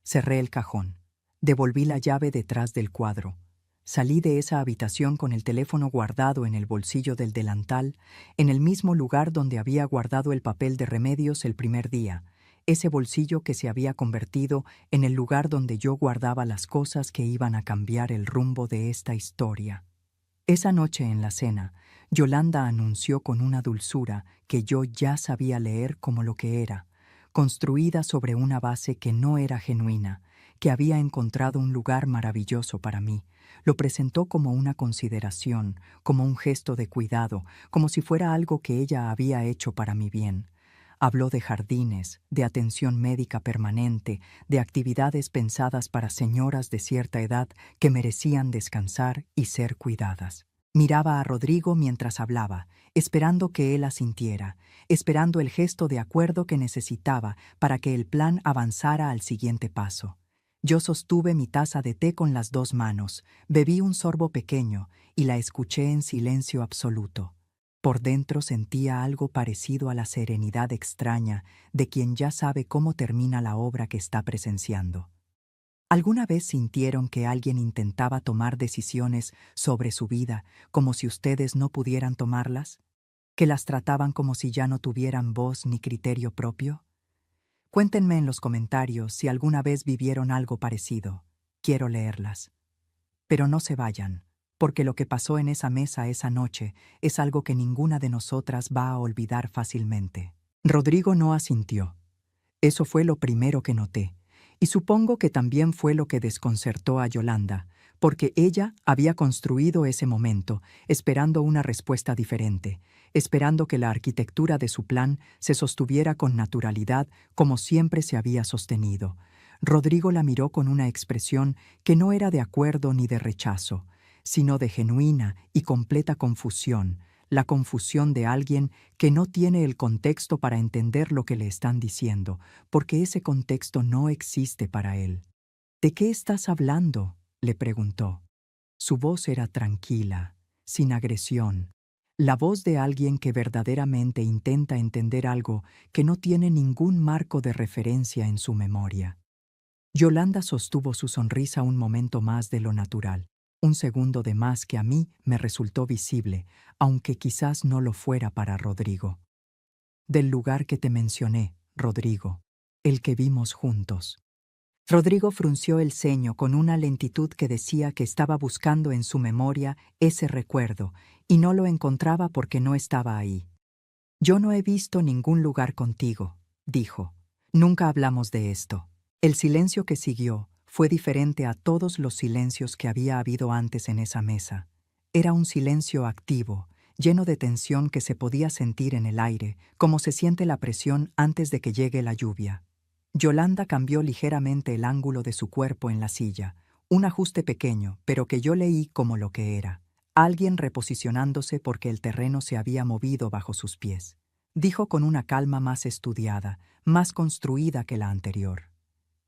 Cerré el cajón. Devolví la llave detrás del cuadro. Salí de esa habitación con el teléfono guardado en el bolsillo del delantal, en el mismo lugar donde había guardado el papel de Remedios el primer día, ese bolsillo que se había convertido en el lugar donde yo guardaba las cosas que iban a cambiar el rumbo de esta historia. Esa noche en la cena, Yolanda anunció con una dulzura que yo ya sabía leer como lo que era, construida sobre una base que no era genuina, que había encontrado un lugar maravilloso para mí. Lo presentó como una consideración, como un gesto de cuidado, como si fuera algo que ella había hecho para mi bien. Habló de jardines, de atención médica permanente, de actividades pensadas para señoras de cierta edad que merecían descansar y ser cuidadas. Miraba a Rodrigo mientras hablaba, esperando que él asintiera, esperando el gesto de acuerdo que necesitaba para que el plan avanzara al siguiente paso. Yo sostuve mi taza de té con las dos manos, bebí un sorbo pequeño y la escuché en silencio absoluto. Por dentro sentía algo parecido a la serenidad extraña de quien ya sabe cómo termina la obra que está presenciando. ¿Alguna vez sintieron que alguien intentaba tomar decisiones sobre su vida como si ustedes no pudieran tomarlas? ¿Que las trataban como si ya no tuvieran voz ni criterio propio? Cuéntenme en los comentarios si alguna vez vivieron algo parecido. Quiero leerlas. Pero no se vayan, porque lo que pasó en esa mesa esa noche es algo que ninguna de nosotras va a olvidar fácilmente. Rodrigo no asintió. Eso fue lo primero que noté, y supongo que también fue lo que desconcertó a Yolanda, porque ella había construido ese momento, esperando una respuesta diferente, esperando que la arquitectura de su plan se sostuviera con naturalidad como siempre se había sostenido. Rodrigo la miró con una expresión que no era de acuerdo ni de rechazo, sino de genuina y completa confusión, la confusión de alguien que no tiene el contexto para entender lo que le están diciendo, porque ese contexto no existe para él. ¿De qué estás hablando?, le preguntó. Su voz era tranquila, sin agresión, la voz de alguien que verdaderamente intenta entender algo que no tiene ningún marco de referencia en su memoria. Yolanda sostuvo su sonrisa un momento más de lo natural, un segundo de más que a mí me resultó visible, aunque quizás no lo fuera para Rodrigo. Del lugar que te mencioné, Rodrigo, el que vimos juntos. Rodrigo frunció el ceño con una lentitud que decía que estaba buscando en su memoria ese recuerdo y no lo encontraba porque no estaba ahí. Yo no he visto ningún lugar contigo, dijo. Nunca hablamos de esto. El silencio que siguió fue diferente a todos los silencios que había habido antes en esa mesa. Era un silencio activo, lleno de tensión que se podía sentir en el aire, como se siente la presión antes de que llegue la lluvia. Yolanda cambió ligeramente el ángulo de su cuerpo en la silla, un ajuste pequeño, pero que yo leí como lo que era. Alguien reposicionándose porque el terreno se había movido bajo sus pies. Dijo con una calma más estudiada, más construida que la anterior.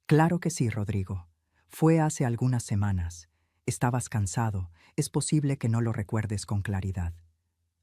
Claro que sí, Rodrigo. Fue hace algunas semanas. Estabas cansado. Es posible que no lo recuerdes con claridad.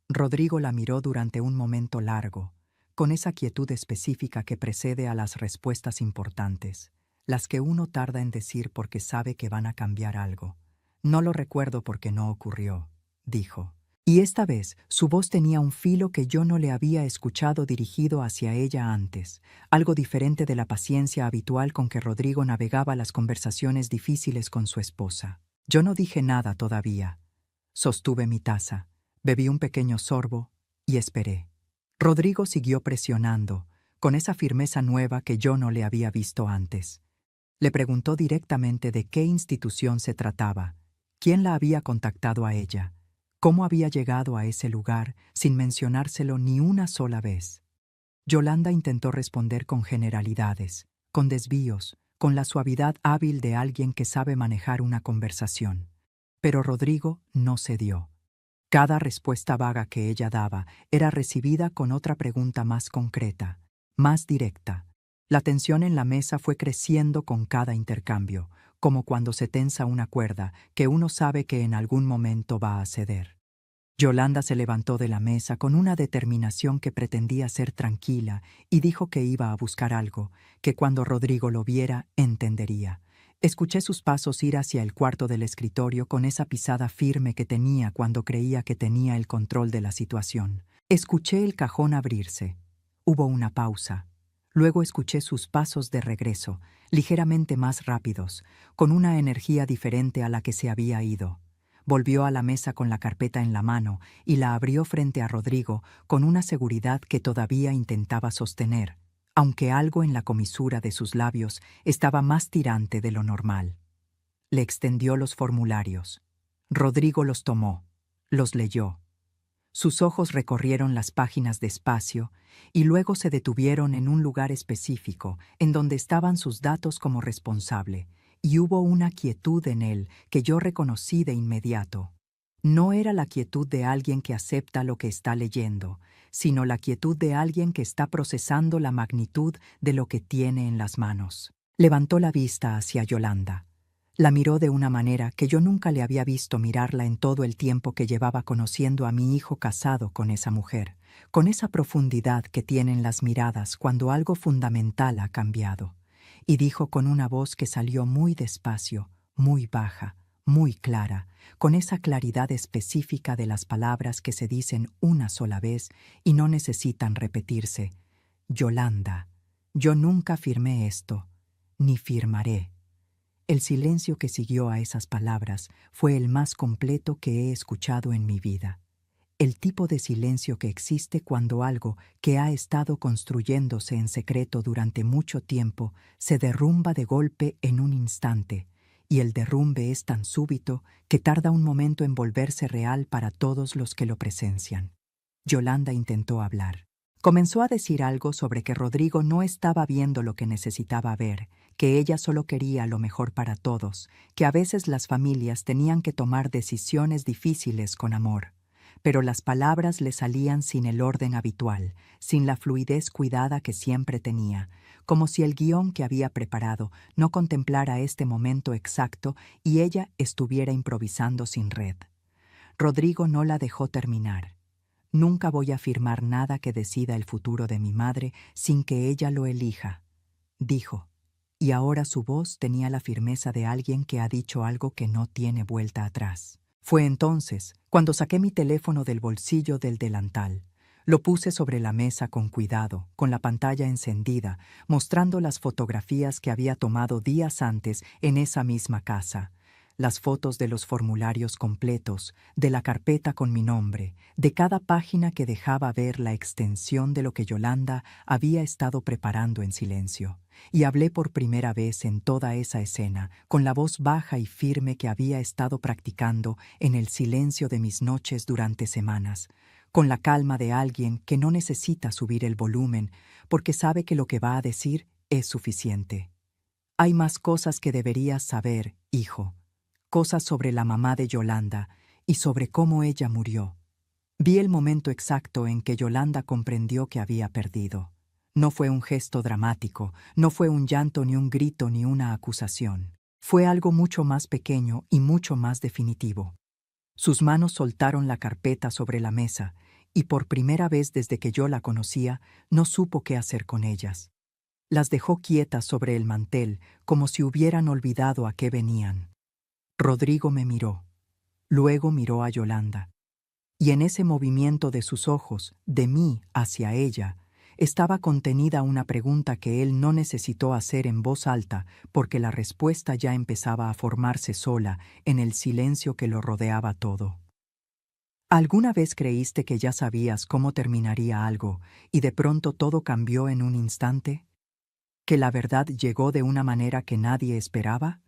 Rodrigo la miró durante un momento largo, con esa quietud específica que precede a las respuestas importantes, las que uno tarda en decir porque sabe que van a cambiar algo. No lo recuerdo porque no ocurrió, dijo. Y esta vez su voz tenía un filo que yo no le había escuchado dirigido hacia ella antes, algo diferente de la paciencia habitual con que Rodrigo navegaba las conversaciones difíciles con su esposa. Yo no dije nada todavía. Sostuve mi taza, bebí un pequeño sorbo y esperé. Rodrigo siguió presionando, con esa firmeza nueva que yo no le había visto antes. Le preguntó directamente de qué institución se trataba, quién la había contactado a ella, cómo había llegado a ese lugar sin mencionárselo ni una sola vez. Yolanda intentó responder con generalidades, con desvíos, con la suavidad hábil de alguien que sabe manejar una conversación. Pero Rodrigo no cedió. Cada respuesta vaga que ella daba era recibida con otra pregunta más concreta, más directa. La tensión en la mesa fue creciendo con cada intercambio, como cuando se tensa una cuerda que uno sabe que en algún momento va a ceder. Yolanda se levantó de la mesa con una determinación que pretendía ser tranquila y dijo que iba a buscar algo, que cuando Rodrigo lo viera entendería. Escuché sus pasos ir hacia el cuarto del escritorio con esa pisada firme que tenía cuando creía que tenía el control de la situación. Escuché el cajón abrirse. Hubo una pausa. Luego escuché sus pasos de regreso, ligeramente más rápidos, con una energía diferente a la que se había ido. Volvió a la mesa con la carpeta en la mano y la abrió frente a Rodrigo con una seguridad que todavía intentaba sostener, aunque algo en la comisura de sus labios estaba más tirante de lo normal. Le extendió los formularios. Rodrigo los tomó, los leyó. Sus ojos recorrieron las páginas despacio y luego se detuvieron en un lugar específico, en donde estaban sus datos como responsable, y hubo una quietud en él que yo reconocí de inmediato. No era la quietud de alguien que acepta lo que está leyendo, sino la quietud de alguien que está procesando la magnitud de lo que tiene en las manos. Levantó la vista hacia Yolanda. La miró de una manera que yo nunca le había visto mirarla en todo el tiempo que llevaba conociendo a mi hijo casado con esa mujer, con esa profundidad que tienen las miradas cuando algo fundamental ha cambiado. Y dijo con una voz que salió muy despacio, muy baja, muy clara, con esa claridad específica de las palabras que se dicen una sola vez y no necesitan repetirse: Yolanda, yo nunca firmé esto, ni firmaré. El silencio que siguió a esas palabras fue el más completo que he escuchado en mi vida. El tipo de silencio que existe cuando algo que ha estado construyéndose en secreto durante mucho tiempo se derrumba de golpe en un instante, y el derrumbe es tan súbito que tarda un momento en volverse real para todos los que lo presencian. Yolanda intentó hablar. Comenzó a decir algo sobre que Rodrigo no estaba viendo lo que necesitaba ver, que ella solo quería lo mejor para todos, que a veces las familias tenían que tomar decisiones difíciles con amor. Pero las palabras le salían sin el orden habitual, sin la fluidez cuidada que siempre tenía, como si el guión que había preparado no contemplara este momento exacto y ella estuviera improvisando sin red. Rodrigo no la dejó terminar. Nunca voy a firmar nada que decida el futuro de mi madre sin que ella lo elija, dijo, y ahora su voz tenía la firmeza de alguien que ha dicho algo que no tiene vuelta atrás. Fue entonces cuando saqué mi teléfono del bolsillo del delantal. Lo puse sobre la mesa con cuidado, con la pantalla encendida, mostrando las fotografías que había tomado días antes en esa misma casa. Las fotos de los formularios completos, de la carpeta con mi nombre, de cada página que dejaba ver la extensión de lo que Yolanda había estado preparando en silencio. Y hablé por primera vez en toda esa escena, con la voz baja y firme que había estado practicando en el silencio de mis noches durante semanas, con la calma de alguien que no necesita subir el volumen porque sabe que lo que va a decir es suficiente. Hay más cosas que deberías saber, hijo. Cosas sobre la mamá de Yolanda y sobre cómo ella murió. Vi el momento exacto en que Yolanda comprendió que había perdido. No fue un gesto dramático, no fue un llanto ni un grito ni una acusación. Fue algo mucho más pequeño y mucho más definitivo. Sus manos soltaron la carpeta sobre la mesa y por primera vez desde que yo la conocía no supo qué hacer con ellas. Las dejó quietas sobre el mantel como si hubieran olvidado a qué venían. Rodrigo me miró. Luego miró a Yolanda. Y en ese movimiento de sus ojos, de mí hacia ella, estaba contenida una pregunta que él no necesitó hacer en voz alta porque la respuesta ya empezaba a formarse sola en el silencio que lo rodeaba todo. ¿Alguna vez creíste que ya sabías cómo terminaría algo y de pronto todo cambió en un instante? ¿Que la verdad llegó de una manera que nadie esperaba?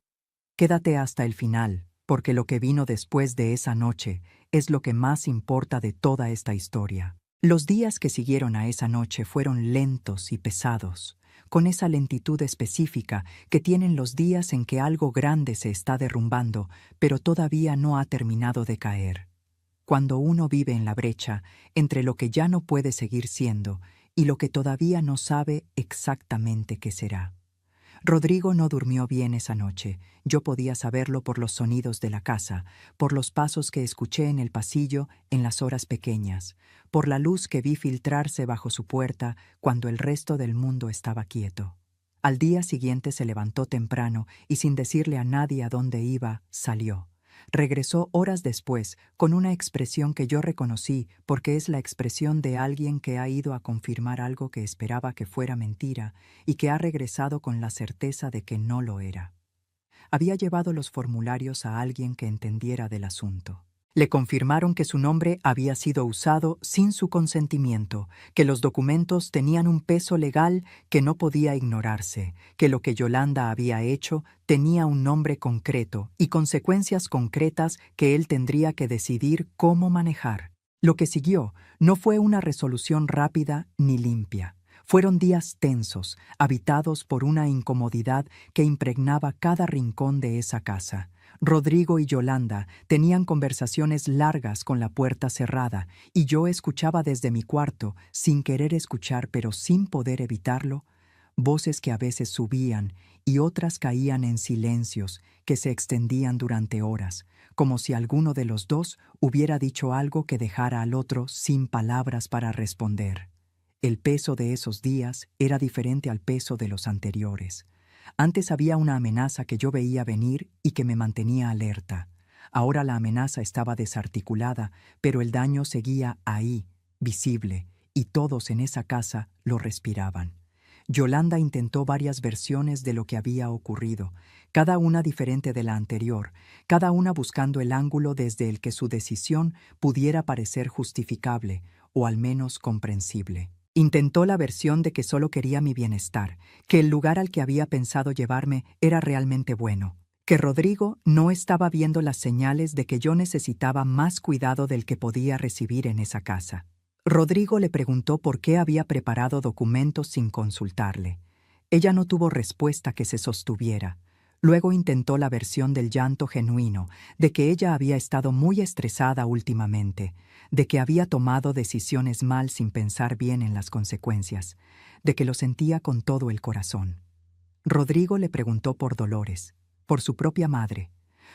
Quédate hasta el final, porque lo que vino después de esa noche es lo que más importa de toda esta historia. Los días que siguieron a esa noche fueron lentos y pesados, con esa lentitud específica que tienen los días en que algo grande se está derrumbando, pero todavía no ha terminado de caer. Cuando uno vive en la brecha entre lo que ya no puede seguir siendo y lo que todavía no sabe exactamente qué será. Rodrigo no durmió bien esa noche. Yo podía saberlo por los sonidos de la casa, por los pasos que escuché en el pasillo en las horas pequeñas, por la luz que vi filtrarse bajo su puerta cuando el resto del mundo estaba quieto. Al día siguiente se levantó temprano y sin decirle a nadie a dónde iba, salió. Regresó horas después con una expresión que yo reconocí porque es la expresión de alguien que ha ido a confirmar algo que esperaba que fuera mentira y que ha regresado con la certeza de que no lo era. Había llevado los formularios a alguien que entendiera del asunto. Le confirmaron que su nombre había sido usado sin su consentimiento, que los documentos tenían un peso legal que no podía ignorarse, que lo que Yolanda había hecho tenía un nombre concreto y consecuencias concretas que él tendría que decidir cómo manejar. Lo que siguió no fue una resolución rápida ni limpia. Fueron días tensos, habitados por una incomodidad que impregnaba cada rincón de esa casa. Rodrigo y Yolanda tenían conversaciones largas con la puerta cerrada y yo escuchaba desde mi cuarto, sin querer escuchar pero sin poder evitarlo, voces que a veces subían y otras caían en silencios que se extendían durante horas, como si alguno de los dos hubiera dicho algo que dejara al otro sin palabras para responder. El peso de esos días era diferente al peso de los anteriores. Antes había una amenaza que yo veía venir y que me mantenía alerta. Ahora la amenaza estaba desarticulada, pero el daño seguía ahí, visible, y todos en esa casa lo respiraban. Yolanda intentó varias versiones de lo que había ocurrido, cada una diferente de la anterior, cada una buscando el ángulo desde el que su decisión pudiera parecer justificable o al menos comprensible. Intentó la versión de que solo quería mi bienestar, que el lugar al que había pensado llevarme era realmente bueno, que Rodrigo no estaba viendo las señales de que yo necesitaba más cuidado del que podía recibir en esa casa. Rodrigo le preguntó por qué había preparado documentos sin consultarle. Ella no tuvo respuesta que se sostuviera. Luego intentó la versión del llanto genuino, de que ella había estado muy estresada últimamente, de que había tomado decisiones mal sin pensar bien en las consecuencias, de que lo sentía con todo el corazón. Rodrigo le preguntó por Dolores, por su propia madre,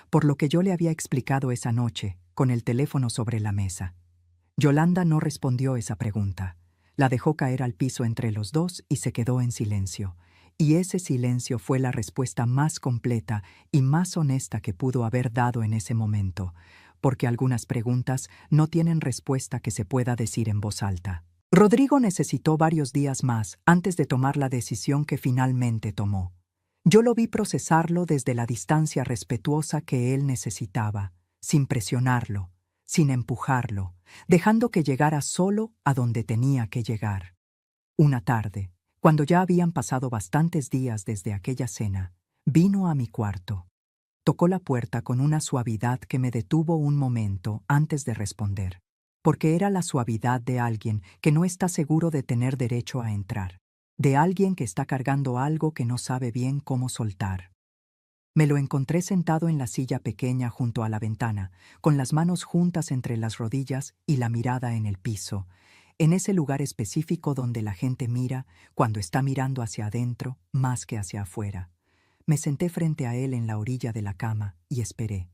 por lo que yo le había explicado esa noche, con el teléfono sobre la mesa. Yolanda no respondió esa pregunta. La dejó caer al piso entre los dos y se quedó en silencio. Y ese silencio fue la respuesta más completa y más honesta que pudo haber dado en ese momento, porque algunas preguntas no tienen respuesta que se pueda decir en voz alta. Rodrigo necesitó varios días más antes de tomar la decisión que finalmente tomó. Yo lo vi procesarlo desde la distancia respetuosa que él necesitaba, sin presionarlo, sin empujarlo, dejando que llegara solo a donde tenía que llegar. Una tarde, cuando ya habían pasado bastantes días desde aquella cena, vino a mi cuarto. Tocó la puerta con una suavidad que me detuvo un momento antes de responder, porque era la suavidad de alguien que no está seguro de tener derecho a entrar, de alguien que está cargando algo que no sabe bien cómo soltar. Me lo encontré sentado en la silla pequeña junto a la ventana, con las manos juntas entre las rodillas y la mirada en el piso, en ese lugar específico donde la gente mira cuando está mirando hacia adentro más que hacia afuera. Me senté frente a él en la orilla de la cama y esperé.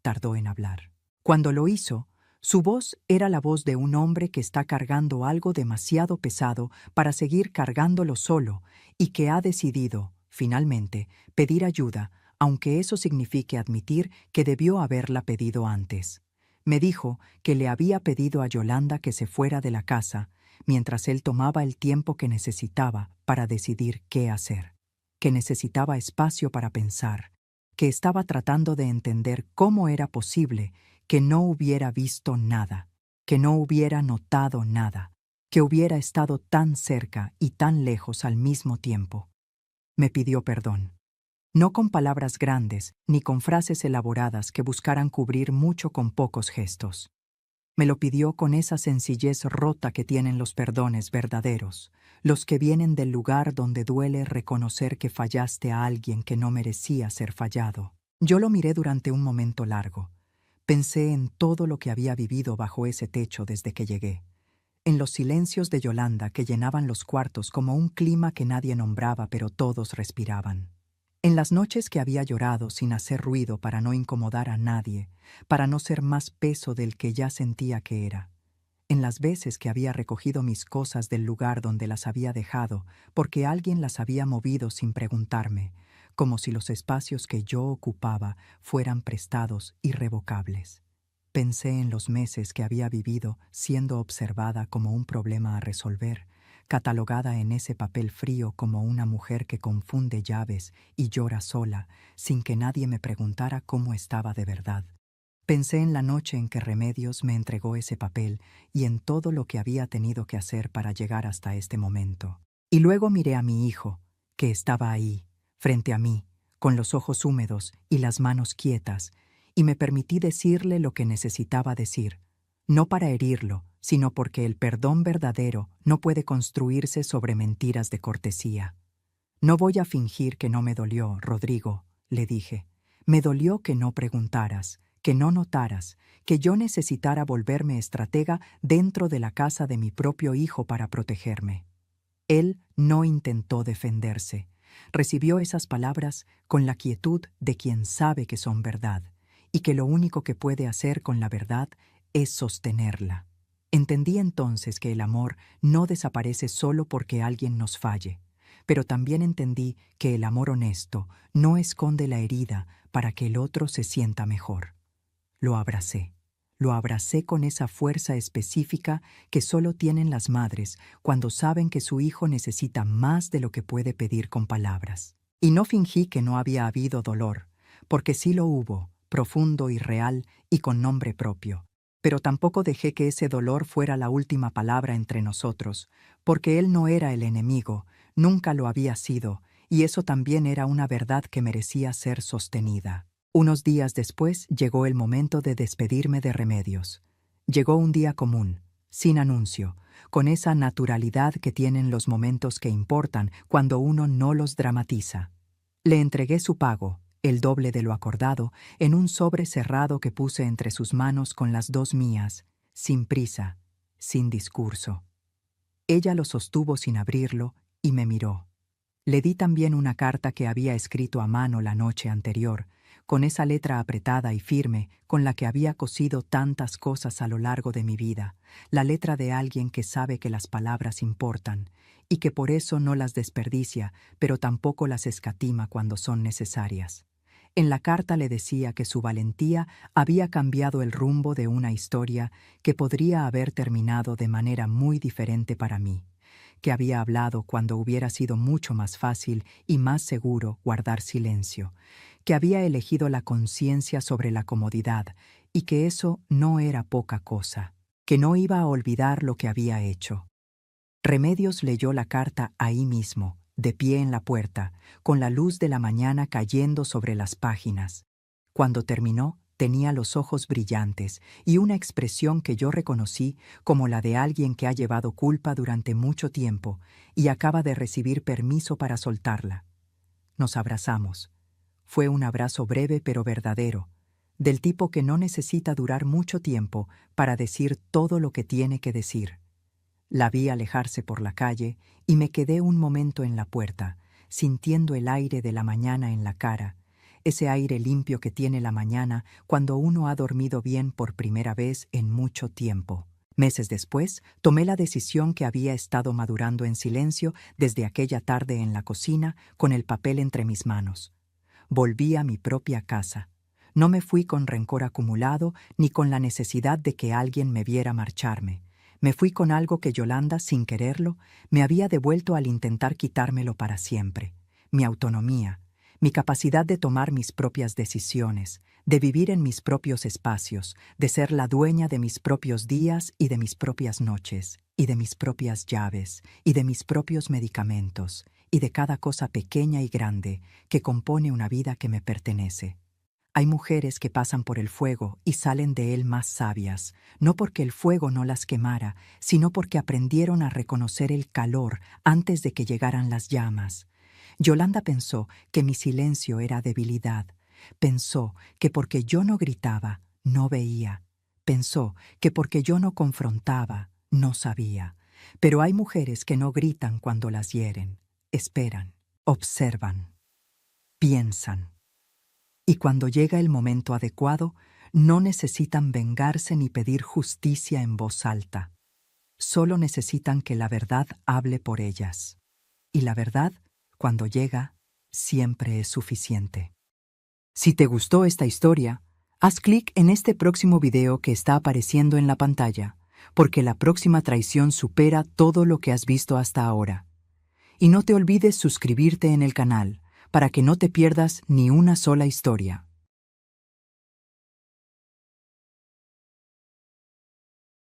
Tardó en hablar. Cuando lo hizo, su voz era la voz de un hombre que está cargando algo demasiado pesado para seguir cargándolo solo y que ha decidido, finalmente, pedir ayuda, aunque eso signifique admitir que debió haberla pedido antes. Me dijo que le había pedido a Yolanda que se fuera de la casa mientras él tomaba el tiempo que necesitaba para decidir qué hacer, que necesitaba espacio para pensar, que estaba tratando de entender cómo era posible que no hubiera visto nada, que no hubiera notado nada, que hubiera estado tan cerca y tan lejos al mismo tiempo. Me pidió perdón. No con palabras grandes ni con frases elaboradas que buscaran cubrir mucho con pocos gestos. Me lo pidió con esa sencillez rota que tienen los perdones verdaderos, los que vienen del lugar donde duele reconocer que fallaste a alguien que no merecía ser fallado. Yo lo miré durante un momento largo. Pensé en todo lo que había vivido bajo ese techo desde que llegué, en los silencios de Yolanda que llenaban los cuartos como un clima que nadie nombraba pero todos respiraban. En las noches que había llorado sin hacer ruido para no incomodar a nadie, para no ser más peso del que ya sentía que era. En las veces que había recogido mis cosas del lugar donde las había dejado, porque alguien las había movido sin preguntarme, como si los espacios que yo ocupaba fueran prestados irrevocables. Pensé en los meses que había vivido siendo observada como un problema a resolver, catalogada en ese papel frío como una mujer que confunde llaves y llora sola, sin que nadie me preguntara cómo estaba de verdad. Pensé en la noche en que Remedios me entregó ese papel y en todo lo que había tenido que hacer para llegar hasta este momento. Y luego miré a mi hijo, que estaba ahí, frente a mí, con los ojos húmedos y las manos quietas, y me permití decirle lo que necesitaba decir, no para herirlo, sino porque el perdón verdadero no puede construirse sobre mentiras de cortesía. No voy a fingir que no me dolió, Rodrigo, le dije. Me dolió que no preguntaras, que no notaras, que yo necesitara volverme estratega dentro de la casa de mi propio hijo para protegerme. Él no intentó defenderse. Recibió esas palabras con la quietud de quien sabe que son verdad, y que lo único que puede hacer con la verdad es sostenerla. Entendí entonces que el amor no desaparece solo porque alguien nos falle, pero también entendí que el amor honesto no esconde la herida para que el otro se sienta mejor. Lo abracé con esa fuerza específica que solo tienen las madres cuando saben que su hijo necesita más de lo que puede pedir con palabras. Y no fingí que no había habido dolor, porque sí lo hubo, profundo y real y con nombre propio. Pero tampoco dejé que ese dolor fuera la última palabra entre nosotros, porque él no era el enemigo, nunca lo había sido, y eso también era una verdad que merecía ser sostenida. Unos días después llegó el momento de despedirme de Remedios. Llegó un día común, sin anuncio, con esa naturalidad que tienen los momentos que importan cuando uno no los dramatiza. Le entregué su pago, el doble de lo acordado, en un sobre cerrado que puse entre sus manos con las dos mías, sin prisa, sin discurso. Ella lo sostuvo sin abrirlo y me miró. Le di también una carta que había escrito a mano la noche anterior, con esa letra apretada y firme con la que había cosido tantas cosas a lo largo de mi vida, la letra de alguien que sabe que las palabras importan y que por eso no las desperdicia, pero tampoco las escatima cuando son necesarias. En la carta le decía que su valentía había cambiado el rumbo de una historia que podría haber terminado de manera muy diferente para mí, que había hablado cuando hubiera sido mucho más fácil y más seguro guardar silencio, que había elegido la conciencia sobre la comodidad y que eso no era poca cosa, que no iba a olvidar lo que había hecho. Remedios leyó la carta ahí mismo, de pie en la puerta, con la luz de la mañana cayendo sobre las páginas. Cuando terminó, tenía los ojos brillantes y una expresión que yo reconocí como la de alguien que ha llevado culpa durante mucho tiempo y acaba de recibir permiso para soltarla. Nos abrazamos. Fue un abrazo breve pero verdadero, del tipo que no necesita durar mucho tiempo para decir todo lo que tiene que decir. La vi alejarse por la calle y me quedé un momento en la puerta, sintiendo el aire de la mañana en la cara, ese aire limpio que tiene la mañana cuando uno ha dormido bien por primera vez en mucho tiempo. Meses después, tomé la decisión que había estado madurando en silencio desde aquella tarde en la cocina con el papel entre mis manos. Volví a mi propia casa. No me fui con rencor acumulado ni con la necesidad de que alguien me viera marcharme. Me fui con algo que Yolanda, sin quererlo, me había devuelto al intentar quitármelo para siempre: mi autonomía, mi capacidad de tomar mis propias decisiones, de vivir en mis propios espacios, de ser la dueña de mis propios días y de mis propias noches, y de mis propias llaves, y de mis propios medicamentos, y de cada cosa pequeña y grande que compone una vida que me pertenece. Hay mujeres que pasan por el fuego y salen de él más sabias, no porque el fuego no las quemara, sino porque aprendieron a reconocer el calor antes de que llegaran las llamas. Yolanda pensó que mi silencio era debilidad. Pensó que porque yo no gritaba, no veía. Pensó que porque yo no confrontaba, no sabía. Pero hay mujeres que no gritan cuando las hieren. Esperan, observan, piensan. Y cuando llega el momento adecuado, no necesitan vengarse ni pedir justicia en voz alta. Solo necesitan que la verdad hable por ellas. Y la verdad, cuando llega, siempre es suficiente. Si te gustó esta historia, haz clic en este próximo video que está apareciendo en la pantalla, porque la próxima traición supera todo lo que has visto hasta ahora. Y no te olvides suscribirte en el canal, para que no te pierdas ni una sola historia.